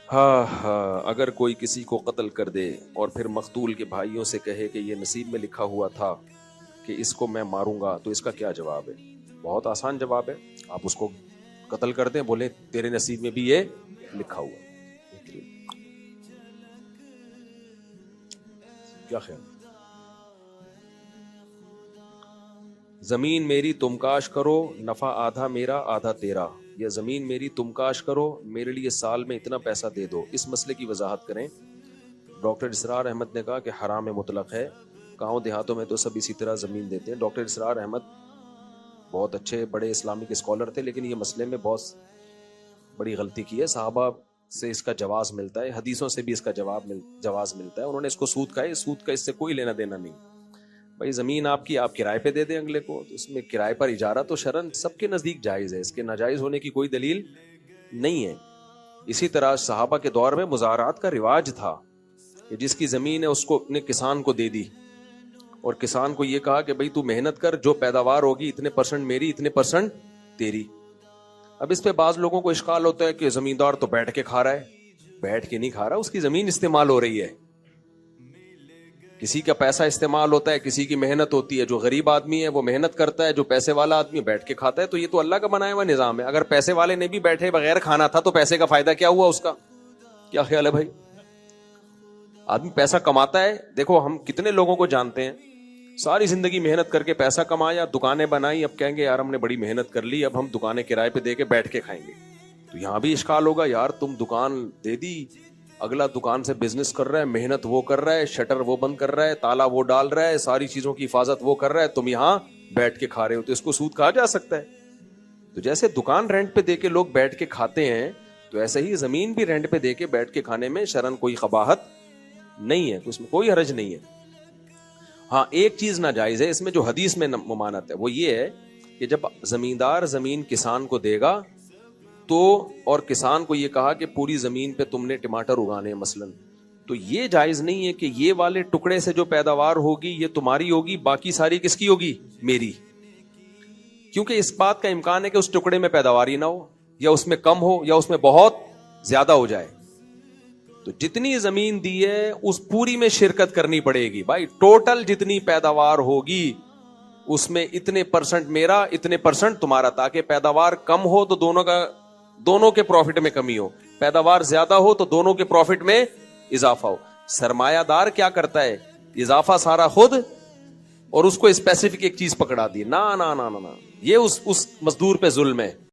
ہاں ہاں، اگر کوئی کسی کو قتل کر دے اور پھر مقتول کے بھائیوں سے کہے کہ یہ نصیب میں لکھا ہوا تھا کہ اس کو میں ماروں گا، تو اس کا کیا جواب ہے؟ بہت آسان جواب ہے، آپ اس کو قتل کر دیں، بولیں تیرے نصیب میں بھی یہ لکھا ہوا ہے۔ کیا خیال؟ زمین میری تم کاش کرو، نفع آدھا میرا آدھا تیرا، یا زمین میری تم کاش کرو، میرے لیے سال میں اتنا پیسہ دے دو، اس مسئلے کی وضاحت کریں۔ ڈاکٹر اسرار احمد نے کہا کہ حرام مطلق ہے، گاؤں دیہاتوں میں تو سب اسی طرح زمین دیتے ہیں۔ ڈاکٹر اسرار احمد بہت اچھے بڑے اسلامک اسکالر تھے، لیکن یہ مسئلے میں بہت بڑی غلطی کی ہے۔ صحابہ سے اس کا جواز ملتا ہے، حدیثوں سے بھی اس کا جواز ملتا ہے، انہوں نے اس کو سود کہا ہے، سود کا اس سے کوئی لینا دینا نہیں۔ بھائی زمین آپ کی، آپ کرائے پہ دے دیں اگلے کو، تو اس میں کرائے پر اجارہ تو شرعاً سب کے نزدیک جائز ہے، اس کے ناجائز ہونے کی کوئی دلیل نہیں ہے۔ اسی طرح صحابہ کے دور میں مزارعات کا رواج تھا کہ جس کی زمین ہے اس کو اپنے کسان کو دے دی، اور کسان کو یہ کہا کہ بھئی تو محنت کر، جو پیداوار ہوگی اتنے پرسنٹ میری، اتنے پرسنٹ تیری۔ اب اس پہ بعض لوگوں کو اشکال ہوتا ہے کہ زمیندار تو بیٹھ کے کھا رہا ہے، بیٹھ کے نہیں کھا رہا، اس کی زمین استعمال ہو رہی ہے، کسی کا پیسہ استعمال ہوتا ہے، کسی کی محنت ہوتی ہے، جو غریب آدمی ہے وہ محنت کرتا ہے، جو پیسے والا آدمی بیٹھ کے کھاتا ہے، تو یہ تو اللہ کا بنایا ہوا نظام ہے۔ اگر پیسے والے نے بھی بیٹھے بغیر کھانا تھا تو پیسے کا فائدہ کیا ہوا اس کا؟ کیا خیال ہے بھائی؟ آدمی پیسہ کماتا ہے، دیکھو ہم کتنے لوگوں کو جانتے ہیں ساری زندگی محنت کر کے پیسہ کمایا، دکانیں بنائی، اب کہیں گے یار ہم نے بڑی محنت کر لی، اب ہم دکانیں کرائے پہ دے کے بیٹھ کے کھائیں گے۔ تو یہاں بھی اشکال ہوگا، یار تم دکان دے دی، اگلا دکان سے بزنس کر رہا ہے، محنت وہ کر رہا ہے، شٹر وہ بند کر رہا ہے، تالا وہ ڈال رہا ہے، ساری چیزوں کی حفاظت وہ کر رہا ہے، تم یہاں بیٹھ کے کھا رہے ہو، تو اس کو سود کہا جا سکتا ہے؟ تو جیسے دکان رینٹ پہ دے کے لوگ بیٹھ کے کھاتے ہیں، تو ایسے ہی زمین بھی رینٹ پہ دے کے بیٹھ کے کھانے میں شرعاً کوئی قباحت نہیں ہے، تو اس میں کوئی حرج نہیں ہے۔ ہاں ایک چیز ناجائز ہے اس میں جو حدیث میں ممانعت ہے، وہ یہ ہے کہ جب زمیندار زمین کسان کو دے گا تو، اور کسان کو یہ کہا کہ پوری زمین پہ تم نے ٹماٹر اگانے ہیں مثلاً، تو یہ جائز نہیں ہے کہ یہ والے ٹکڑے سے جو پیداوار ہوگی یہ تمہاری ہوگی، باقی ساری کس کی ہوگی؟ میری، کیونکہ اس بات کا امکان ہے کہ اس ٹکڑے میں پیداوار ہی نہ ہو، یا اس میں کم ہو، یا اس میں بہت زیادہ ہو جائے۔ تو جتنی زمین دی ہے اس پوری میں شرکت کرنی پڑے گی بھائی، ٹوٹل جتنی پیداوار ہوگی اس میں اتنے پرسنٹ میرا، اتنے پرسنٹ تمہارا، تاکہ پیداوار کم ہو تو دونوں کے پروفٹ میں کمی ہو، پیداوار زیادہ ہو تو دونوں کے پروفٹ میں اضافہ ہو۔ سرمایہ دار کیا کرتا ہے؟ اضافہ سارا خود، اور اس کو اسپیسیفک ایک چیز پکڑا دی، نہ یہ اس مزدور پہ ظلم ہے۔